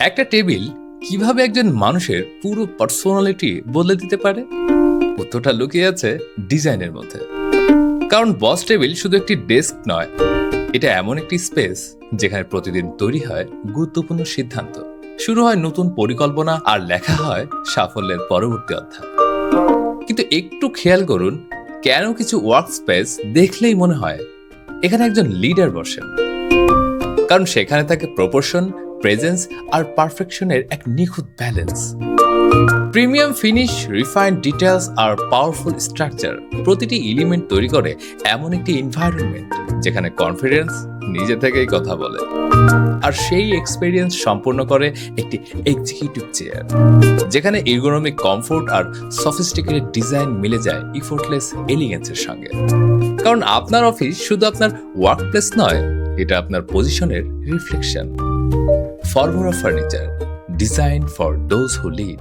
একটা টেবিল কিভাবে একজন মানুষের পুরো পার্সোনালিটি বদলে দিতে পারে? উত্তরটা লুকিয়ে আছে ডিজাইনের মধ্যে। কারণ বস টেবিল শুধু একটি ডেস্ক নয়, এটা এমন একটি স্পেস যেখানে প্রতিদিন তৈরি হয় গুরুত্বপূর্ণ সিদ্ধান্ত, শুরু হয় নতুন পরিকল্পনা, আর লেখা হয় সাফল্যের পরবর্তী অধ্যায়। কিন্তু একটু খেয়াল করুন, কেন কিছু ওয়ার্ক স্পেস দেখলেই মনে হয় এখানে একজন লিডার বসেন? কারণ সেখানে থাকে প্রপোর্শন, প্রেজেন্স আর পারফেকশনের এক নিখুঁত balance. Premium finish, refined details আর পাওয়ারফুল স্ট্রাকচার প্রতিটি এলিমেন্ট তৈরি করে এমন একটি এনভায়রনমেন্ট যেখানে কনফিডেন্স নিজে থেকেই কথা বলে। আর সেই এক্সপেরিয়েন্স সম্পূর্ণ করে একটি এক্সিকিউটিভ চেয়ার, যেখানে এরগোনমিক কমফোর্ট আর সফিস্টিকেটেড ডিজাইন মিলে যায় ইফোর্টলেস এলিগেন্সের সঙ্গে। কারণ আপনার অফিস শুধু আপনার ওয়ার্ক প্লেস নয়, এটা আপনার পজিশনের reflection. Formula furniture, design for those who lead.